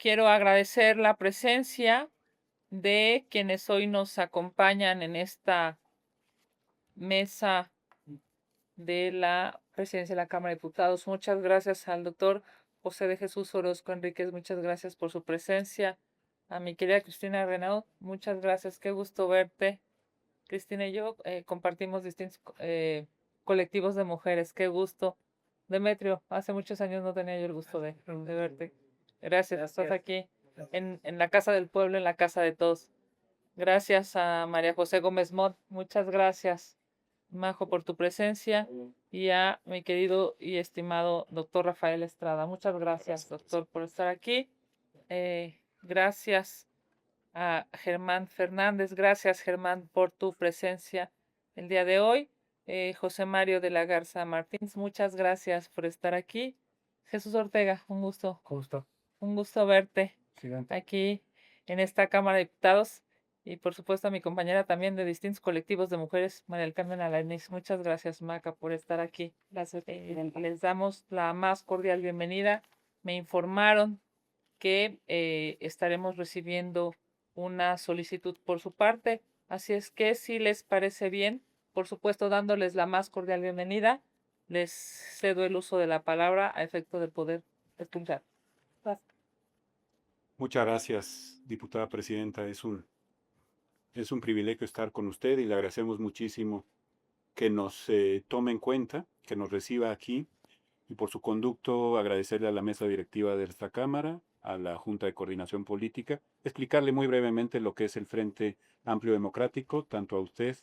quiero agradecer la presencia de quienes hoy nos acompañan en esta mesa de la presidencia de la Cámara de Diputados. Muchas gracias al doctor José de Jesús Orozco Enríquez, muchas gracias por su presencia. A mi querida Cristina Renaud, muchas gracias, qué gusto verte. Cristina y yo compartimos distintos colectivos de mujeres, qué gusto. Demetrio, hace muchos años no tenía yo el gusto de verte. Gracias, estás aquí en la casa del pueblo, en la casa de todos. Gracias a María José Gómez Mont, muchas gracias, Majo, por tu presencia, y a mi querido y estimado doctor Rafael Estrada. Muchas gracias, doctor, por estar aquí. Gracias a Germán Fernández. Gracias, Germán, por tu presencia el día de hoy. José Mario de la Garza Martínez, muchas gracias por estar aquí. Jesús Ortega, un gusto. Justo. Un gusto verte Gigante. aquí en esta Cámara de Diputados. Y por supuesto a mi compañera también de distintos colectivos de mujeres, María del Carmen Alanis. Muchas gracias, Maca, por estar aquí. Gracias. Les damos la más cordial bienvenida. Me informaron que estaremos recibiendo una solicitud por su parte. Así es que si les parece bien, por supuesto dándoles la más cordial bienvenida, les cedo el uso de la palabra a efecto de poder escuchar. Muchas gracias, diputada presidenta. Es un privilegio estar con usted y le agradecemos muchísimo que nos tome en cuenta, que nos reciba aquí y por su conducto agradecerle a la mesa directiva de esta Cámara, a la Junta de Coordinación Política, explicarle muy brevemente lo que es el Frente Amplio Democrático, tanto a usted,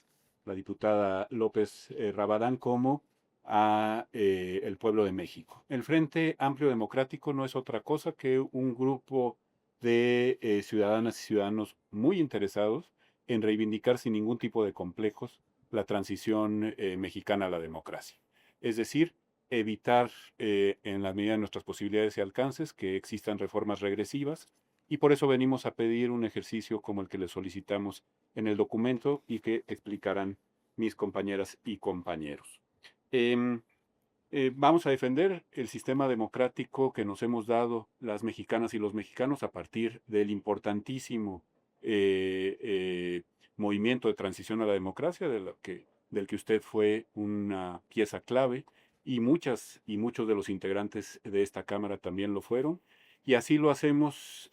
la diputada López Rabadán, como a el pueblo de México. El Frente Amplio Democrático no es otra cosa que un grupo de ciudadanas y ciudadanos muy interesados en reivindicar sin ningún tipo de complejos la transición mexicana a la democracia. Es decir, evitar en la medida de nuestras posibilidades y alcances que existan reformas regresivas y por eso venimos a pedir un ejercicio como el que le solicitamos en el documento y que explicarán mis compañeras y compañeros. Vamos a defender el sistema democrático que nos hemos dado las mexicanas y los mexicanos a partir del importantísimo movimiento de transición a la democracia, del que usted fue una pieza clave y muchos de los integrantes de esta Cámara también lo fueron. Y así lo hacemos,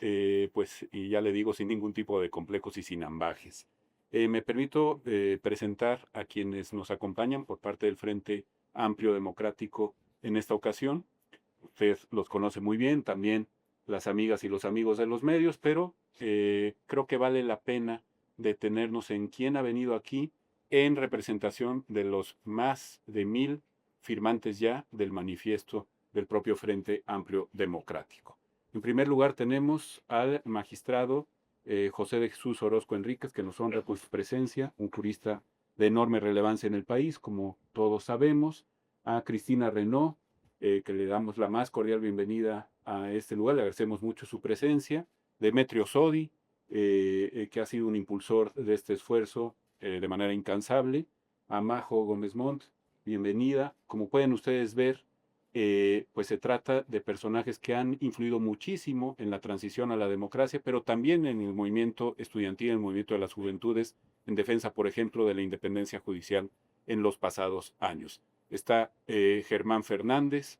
pues, y ya le digo, sin ningún tipo de complejos y sin ambajes. Me permito presentar a quienes nos acompañan por parte del Frente Amplio Democrático en esta ocasión. Usted los conoce muy bien, también las amigas y los amigos de los medios, pero creo que vale la pena detenernos en quién ha venido aquí en representación de los más de 1000 firmantes ya del manifiesto del propio Frente Amplio Democrático. En primer lugar tenemos al magistrado José de Jesús Orozco Enríquez, que nos honra con su presencia, un jurista de enorme relevancia en el país, como todos sabemos, a Cristina Renaud, que le damos la más cordial bienvenida a este lugar, le agradecemos mucho su presencia, Demetrio Sodi, que ha sido un impulsor de este esfuerzo de manera incansable, a Majo Gómez Mont, bienvenida. Como pueden ustedes ver, pues se trata de personajes que han influido muchísimo en la transición a la democracia, pero también en el movimiento estudiantil, en el movimiento de las juventudes, en defensa, por ejemplo, de la independencia judicial en los pasados años. Está Germán Fernández,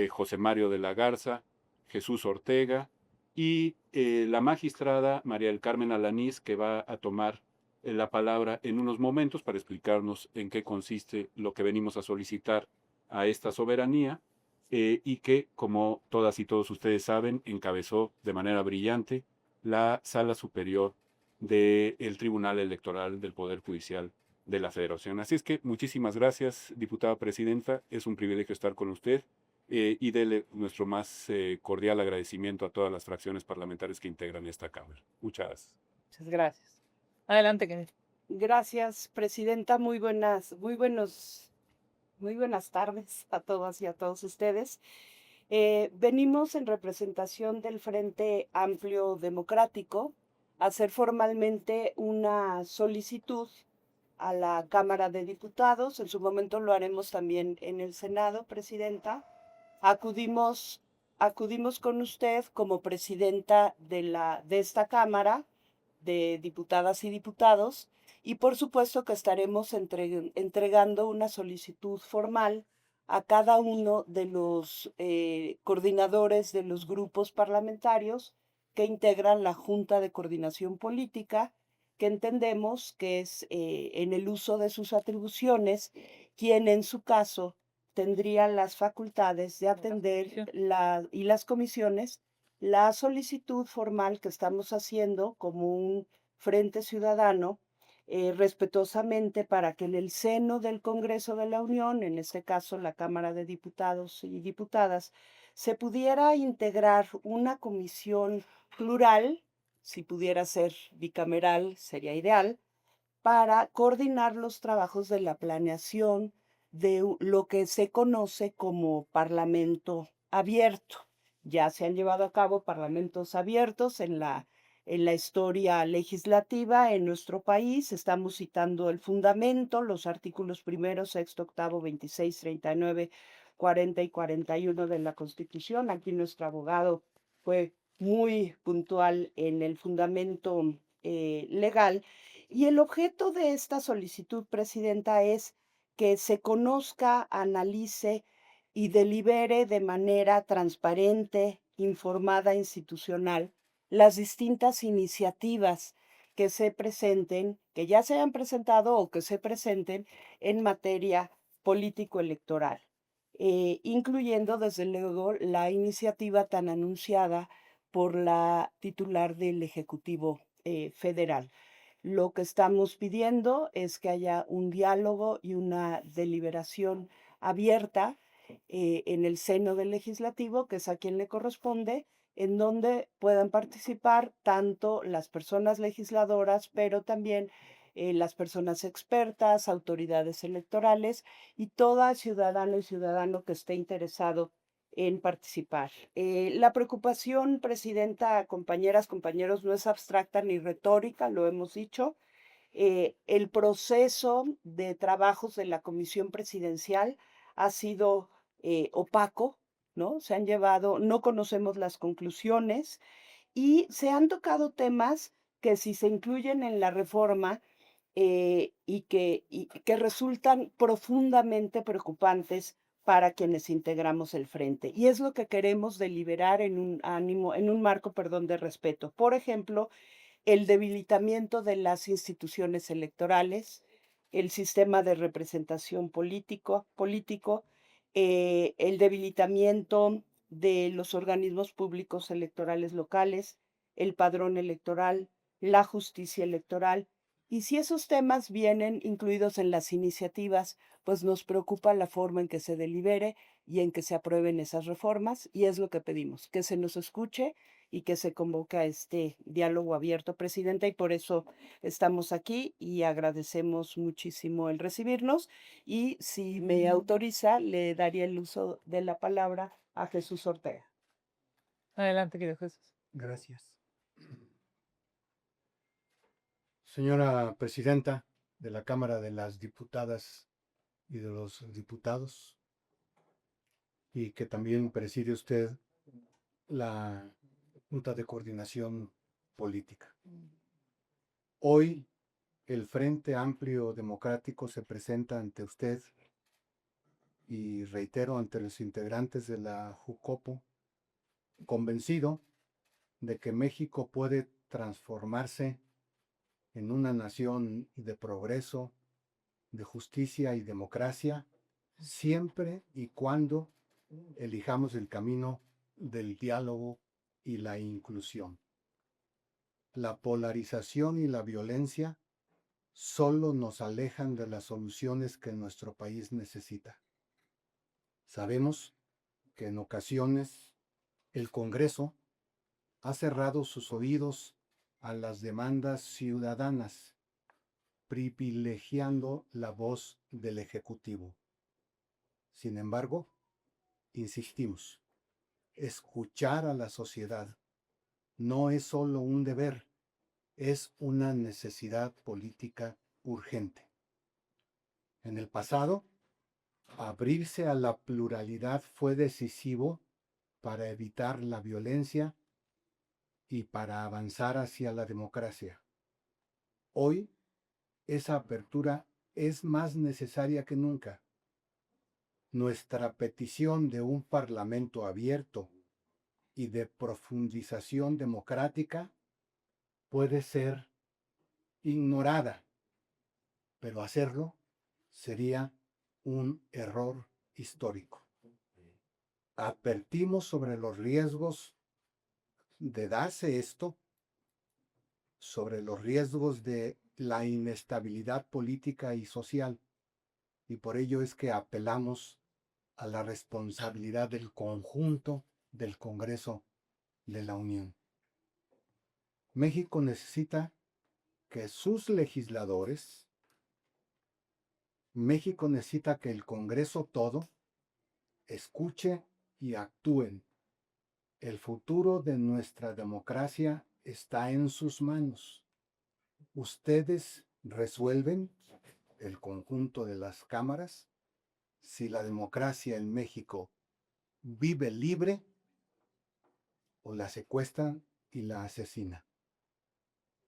José Mario de la Garza, Jesús Ortega y la magistrada María del Carmen Alanís, que va a tomar la palabra en unos momentos para explicarnos en qué consiste lo que venimos a solicitar a esta soberanía y que, como todas y todos ustedes saben, encabezó de manera brillante la Sala Superior del Tribunal Electoral del Poder Judicial de la Federación. Así es que muchísimas gracias, diputada presidenta. Es un privilegio estar con usted y dele nuestro más cordial agradecimiento a todas las fracciones parlamentarias que integran esta Cámara. Muchas gracias. Muchas gracias. Adelante, querida. Gracias, presidenta. Muy buenas tardes a todas y a todos ustedes. Venimos en representación del Frente Amplio Democrático a hacer formalmente una solicitud a la Cámara de Diputados. En su momento lo haremos también en el Senado, presidenta. Acudimos acudimos con usted como presidenta de esta Cámara de Diputadas y Diputados y por supuesto que estaremos entregando una solicitud formal a cada uno de los coordinadores de los grupos parlamentarios que integran la Junta de Coordinación Política, que entendemos que es en el uso de sus atribuciones quien en su caso tendría las facultades de atender y las comisiones la solicitud formal que estamos haciendo como un frente ciudadano respetuosamente para que en el seno del Congreso de la Unión, en este caso la Cámara de Diputados y Diputadas, se pudiera integrar una comisión plural, si pudiera ser bicameral, sería ideal, para coordinar los trabajos de la planeación de lo que se conoce como Parlamento abierto. Ya se han llevado a cabo parlamentos abiertos en la historia legislativa en nuestro país. Estamos citando el fundamento, los artículos primero, sexto, octavo, 26, 39, 40 y 41 de la Constitución. Aquí nuestro abogado fue muy puntual en el fundamento legal. Y el objeto de esta solicitud, Presidenta, es que se conozca, analice y delibere de manera transparente, informada, institucional, las distintas iniciativas que se presenten, que ya se han presentado o que se presenten en materia político-electoral, incluyendo desde luego la iniciativa tan anunciada por la titular del Ejecutivo Federal. Lo que estamos pidiendo es que haya un diálogo y una deliberación abierta en el seno del legislativo, que es a quien le corresponde, en donde puedan participar tanto las personas legisladoras, pero también las personas expertas, autoridades electorales y toda ciudadana y ciudadano que esté interesado en participar. La preocupación, Presidenta, compañeras, compañeros, no es abstracta ni retórica, lo hemos dicho. El proceso de trabajos de la Comisión Presidencial ha sido opaco, ¿no? Se han llevado, no conocemos las conclusiones y se han tocado temas que si se incluyen en la reforma y que resultan profundamente preocupantes para quienes integramos el frente. Y es lo que queremos deliberar en un ánimo, en un marco, perdón, de respeto. Por ejemplo, el debilitamiento de las instituciones electorales, el sistema de representación político, el debilitamiento de los organismos públicos electorales locales, el padrón electoral, la justicia electoral. Y si esos temas vienen incluidos en las iniciativas, pues nos preocupa la forma en que se delibere y en que se aprueben esas reformas, y es lo que pedimos, que se nos escuche y que se convoque a este diálogo abierto, Presidenta, y por eso estamos aquí y agradecemos muchísimo el recibirnos. Y si me autoriza, le daría el uso de la palabra a Jesús Ortega. Adelante, querido Jesús. Gracias. Señora Presidenta de la Cámara de las Diputadas y de los Diputados, y que también preside usted la Junta de Coordinación Política. Hoy el Frente Amplio Democrático se presenta ante usted y reitero ante los integrantes de la JUCOPO, convencido de que México puede transformarse en una nación de progreso, de justicia y democracia, siempre y cuando elijamos el camino del diálogo y la inclusión. La polarización y la violencia solo nos alejan de las soluciones que nuestro país necesita. Sabemos que en ocasiones el Congreso ha cerrado sus oídos a las demandas ciudadanas, privilegiando la voz del Ejecutivo. Sin embargo, insistimos, escuchar a la sociedad no es solo un deber, es una necesidad política urgente. En el pasado, abrirse a la pluralidad fue decisivo para evitar la violencia y para avanzar hacia la democracia. Hoy, esa apertura es más necesaria que nunca. Nuestra petición de un parlamento abierto y de profundización democrática puede ser ignorada, pero hacerlo sería un error histórico. Advertimos sobre los riesgos de darse esto, sobre los riesgos de la inestabilidad política y social, y por ello es que apelamos a la responsabilidad del conjunto del Congreso de la Unión. México necesita que sus legisladores, México necesita que el Congreso todo escuche y actúen. El futuro de nuestra democracia está en sus manos. Ustedes resuelven, el conjunto de las cámaras, si la democracia en México vive libre o la secuestran y la asesinan.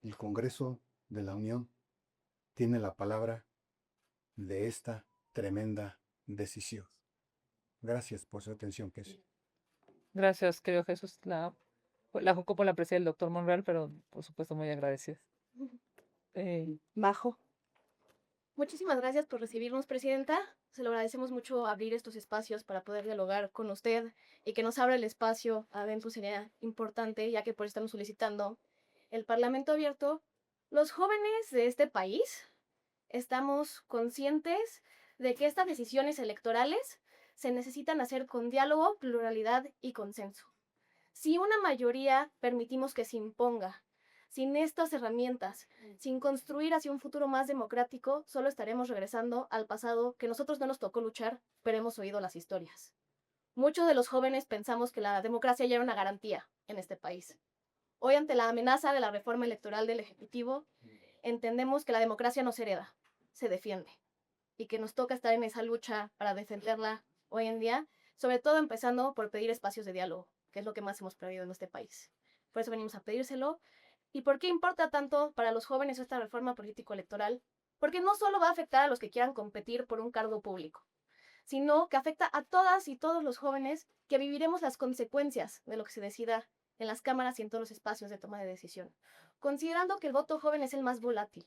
El Congreso de la Unión tiene la palabra de esta tremenda decisión. Gracias por su atención, Kessie. Gracias, querido Jesús. La como la aprecia el doctor Monreal, pero por supuesto muy agradecida. Majo. Muchísimas gracias por recibirnos, presidenta. Se lo agradecemos mucho abrir estos espacios para poder dialogar con usted y que nos abra el espacio adentro sería importante, ya que por eso estamos solicitando el Parlamento abierto. Los jóvenes de este país estamos conscientes de que estas decisiones electorales se necesitan hacer con diálogo, pluralidad y consenso. Si una mayoría permitimos que se imponga, sin estas herramientas, sin construir hacia un futuro más democrático, solo estaremos regresando al pasado que nosotros no nos tocó luchar, pero hemos oído las historias. Muchos de los jóvenes pensamos que la democracia ya era una garantía en este país. Hoy, ante la amenaza de la reforma electoral del Ejecutivo, entendemos que la democracia no se hereda, se defiende, y que nos toca estar en esa lucha para defenderla hoy en día, sobre todo empezando por pedir espacios de diálogo, que es lo que más hemos perdido en este país. Por eso venimos a pedírselo. ¿Y por qué importa tanto para los jóvenes esta reforma político-electoral? Porque no solo va a afectar a los que quieran competir por un cargo público, sino que afecta a todas y todos los jóvenes que viviremos las consecuencias de lo que se decida en las cámaras y en todos los espacios de toma de decisión. Considerando que el voto joven es el más volátil,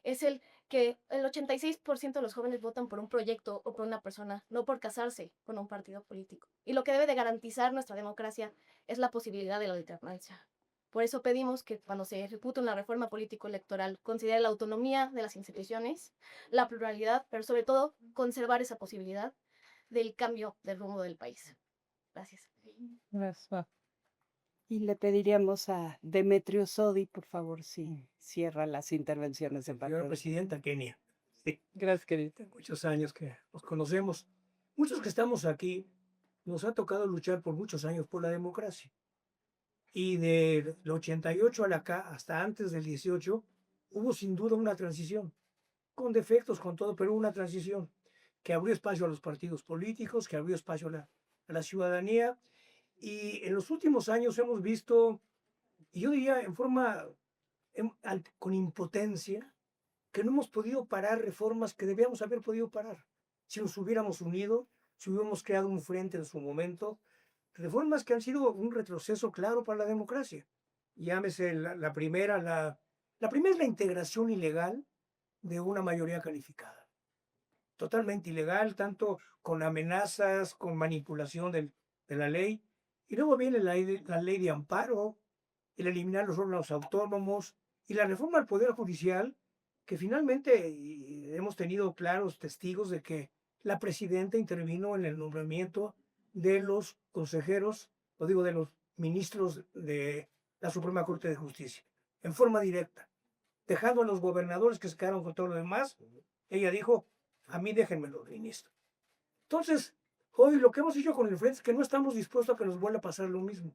es el que el 86% de los jóvenes votan por un proyecto o por una persona, no por casarse con un partido político. Y lo que debe de garantizar nuestra democracia es la posibilidad de la alternancia. Por eso pedimos que cuando se ejecute una reforma político-electoral considere la autonomía de las instituciones, la pluralidad, pero sobre todo conservar esa posibilidad del cambio del rumbo del país. Gracias. Gracias. Y le pediríamos a Demetrio Sodi, por favor, si cierra las intervenciones de parte Señora de... presidenta Kenia, sí, Gracias, querido. hace muchos años que nos conocemos. Muchos que estamos aquí, nos ha tocado luchar por muchos años por la democracia. Y del 88 a la acá, hasta antes del 18, hubo sin duda una transición, con defectos, con todo, pero una transición que abrió espacio a los partidos políticos, que abrió espacio a la ciudadanía. Y en los últimos años hemos visto, y yo diría en forma, con impotencia, que no hemos podido parar reformas que debíamos haber podido parar. Si nos hubiéramos unido, si hubiéramos creado un frente en su momento, reformas que han sido un retroceso claro para la democracia. Llámese la primera es la integración ilegal de una mayoría calificada. Totalmente ilegal, tanto con amenazas, con manipulación de la ley. Y luego viene la ley de amparo, el eliminar los órganos autónomos y la reforma al Poder Judicial, que finalmente hemos tenido claros testigos de que la presidenta intervino en el nombramiento de los consejeros, o digo, de los ministros de la Suprema Corte de Justicia, en forma directa, dejando a los gobernadores que se quedaron con todo lo demás. Ella dijo, a mí déjenme los ministros. Entonces, hoy lo que hemos hecho con el frente es que no estamos dispuestos a que nos vuelva a pasar lo mismo.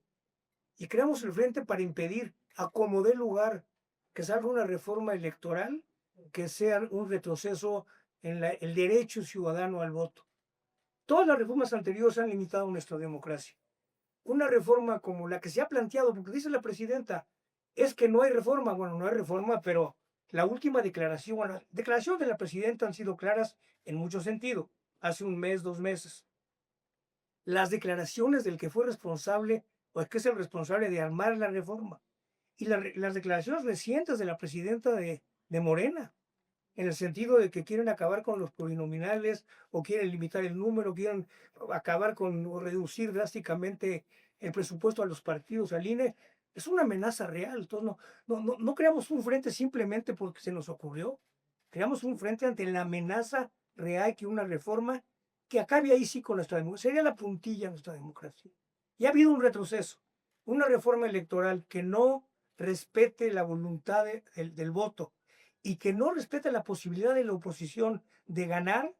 Y creamos el frente para impedir, a como dé lugar, que salga una reforma electoral que sea un retroceso en el derecho ciudadano al voto. Todas las reformas anteriores han limitado nuestra democracia. una reforma como la que se ha planteado, porque dice la presidenta, es que no hay reforma. Bueno, no hay reforma, pero la última declaración, bueno, las declaraciones de la presidenta han sido claras en mucho sentido, hace un mes, 2 meses. Las declaraciones del que fue responsable, o es que es el responsable de armar la reforma, y las declaraciones recientes de la presidenta de Morena, en el sentido de que quieren acabar con los plurinominales o quieren limitar el número, quieren acabar con o reducir drásticamente el presupuesto a los partidos, al INE, es una amenaza real. Entonces, no creamos un frente simplemente porque se nos ocurrió, creamos un frente ante la amenaza real que una reforma que acabe ahí sí con nuestra democracia, sería la puntilla de nuestra democracia. Y ha habido un retroceso, una reforma electoral que no respete la voluntad del voto, y que no respeta la posibilidad de la oposición de ganar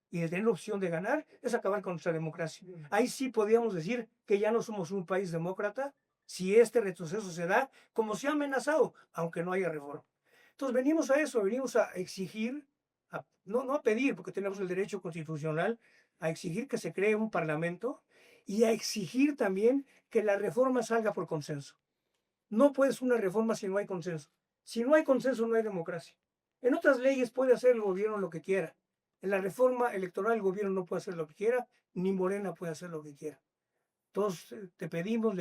y de tener la opción de ganar, es acabar con nuestra democracia. Ahí sí podríamos decir que ya no somos un país demócrata si este retroceso se da como se ha amenazado, aunque no haya reforma. Entonces venimos a eso, venimos a exigir, no a pedir, porque tenemos el derecho constitucional, a exigir que se cree un parlamento y a exigir también que la reforma salga por consenso. No puedes una reforma si no hay consenso. Si no hay consenso, no hay democracia. En otras leyes puede hacer el gobierno lo que quiera. En la reforma electoral el gobierno no puede hacer lo que quiera, ni Morena puede hacer lo que quiera. Entonces le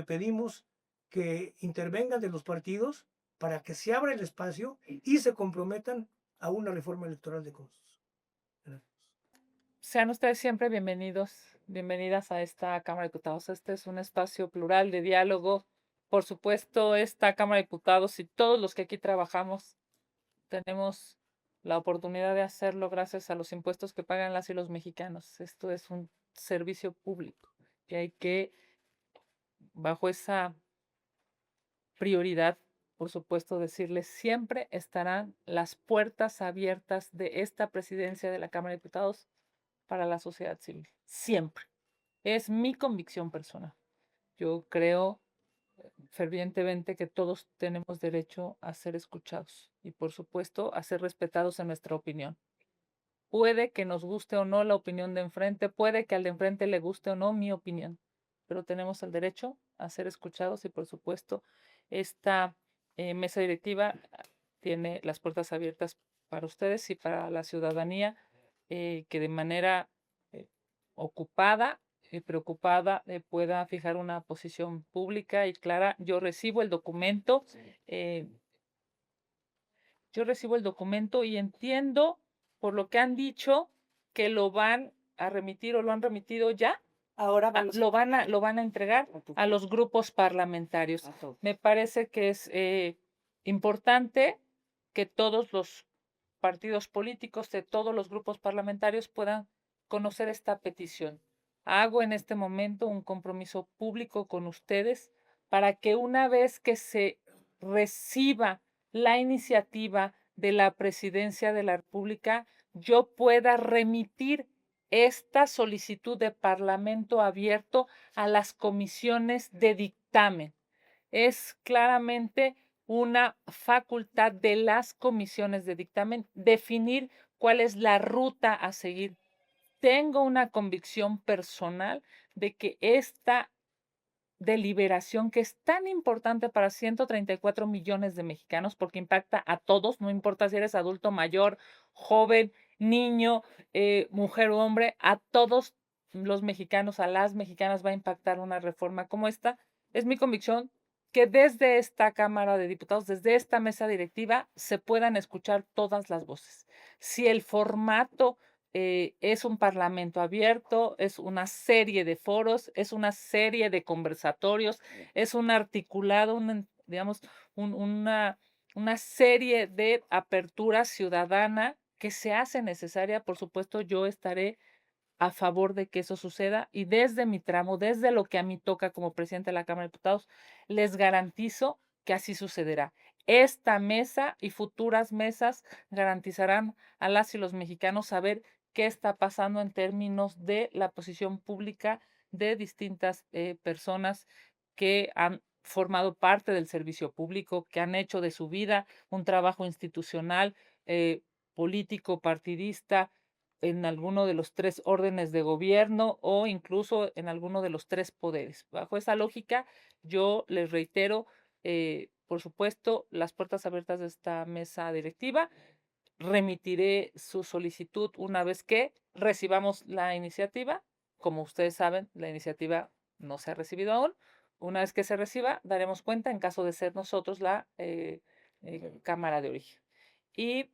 pedimos que intervengan de los partidos para que se abra el espacio y se comprometan a una reforma electoral de consenso. Gracias. Sean ustedes siempre bienvenidos, bienvenidas a esta Cámara de Diputados. Este es un espacio plural de diálogo. Por supuesto, esta Cámara de Diputados y todos los que aquí trabajamos tenemos la oportunidad de hacerlo gracias a los impuestos que pagan las y los mexicanos. Esto es un servicio público y hay que, bajo esa prioridad, por supuesto, decirles, siempre estarán las puertas abiertas de esta presidencia de la Cámara de Diputados para la sociedad civil. Siempre. Es mi convicción personal. Yo creo fervientemente que todos tenemos derecho a ser escuchados y, por supuesto, a ser respetados en nuestra opinión. Puede que nos guste o no la opinión de enfrente, puede que al de enfrente le guste o no mi opinión, pero tenemos el derecho a ser escuchados y, por supuesto, esta mesa directiva tiene las puertas abiertas para ustedes y para la ciudadanía que de manera ocupada y preocupada pueda fijar una posición pública y clara. Yo recibo el documento, y entiendo por lo que han dicho que lo van a remitir o lo han remitido ya. Ahora vamos Lo van a entregar a los grupos parlamentarios. a todos. Me parece que es importante que todos los partidos políticos de todos los grupos parlamentarios puedan conocer esta petición. Hago en este momento un compromiso público con ustedes para que una vez que se reciba la iniciativa de la Presidencia de la República, yo pueda remitir esta solicitud de Parlamento abierto a las comisiones de dictamen. Es claramente una facultad de las comisiones de dictamen definir cuál es la ruta a seguir. Tengo una convicción personal de que esta deliberación, que es tan importante para 134 millones de mexicanos, porque impacta a todos, no importa si eres adulto, mayor, joven, niño, mujer o hombre, a todos los mexicanos, a las mexicanas va a impactar una reforma como esta. Es mi convicción que desde esta Cámara de Diputados, desde esta mesa directiva, se puedan escuchar todas las voces. Si el formato es un parlamento abierto, es una serie de foros, es una serie de conversatorios, es un articulado, digamos, una serie de apertura ciudadana que se hace necesaria. Por supuesto, yo estaré a favor de que eso suceda y desde mi tramo, desde lo que a mí toca como presidente de la Cámara de Diputados, les garantizo que así sucederá. Esta mesa y futuras mesas garantizarán a las y los mexicanos saber qué está pasando en términos de la posición pública de distintas personas que han formado parte del servicio público, que han hecho de su vida un trabajo institucional, político, partidista, en alguno de los 3 órdenes de gobierno o incluso en alguno de los 3 poderes. Bajo esa lógica, yo les reitero, por supuesto, las puertas abiertas de esta mesa directiva. Remitiré su solicitud una vez que recibamos la iniciativa. Como ustedes saben, la iniciativa no se ha recibido aún. Una vez que se reciba, daremos cuenta en caso de ser nosotros la Cámara de Origen. Y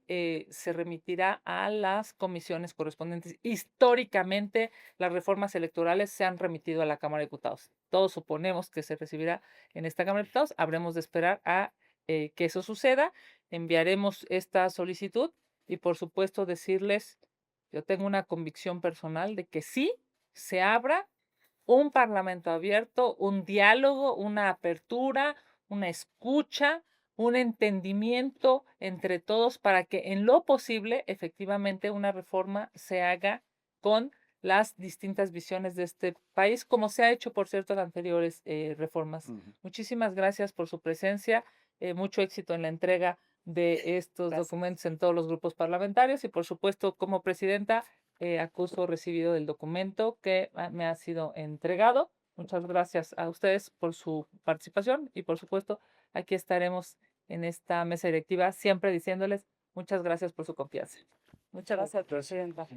se remitirá a las comisiones correspondientes. Históricamente, las reformas electorales se han remitido a la Cámara de Diputados. Todos suponemos que se recibirá en esta Cámara de Diputados. Habremos de esperar a que eso suceda. Enviaremos esta solicitud y, por supuesto, decirles, yo tengo una convicción personal de que sí se abra un parlamento abierto, un diálogo, una apertura, una escucha, un entendimiento entre todos para que en lo posible efectivamente una reforma se haga con las distintas visiones de este país, como se ha hecho, por cierto, en anteriores reformas. Muchísimas gracias por su presencia, mucho éxito en la entrega de estos documentos en todos los grupos parlamentarios y, por supuesto, como presidenta, acuso recibido del documento que me ha sido entregado. Muchas gracias a ustedes por su participación y, por supuesto, aquí estaremos en esta mesa directiva siempre diciéndoles muchas gracias por su confianza. Muchas gracias, presidenta.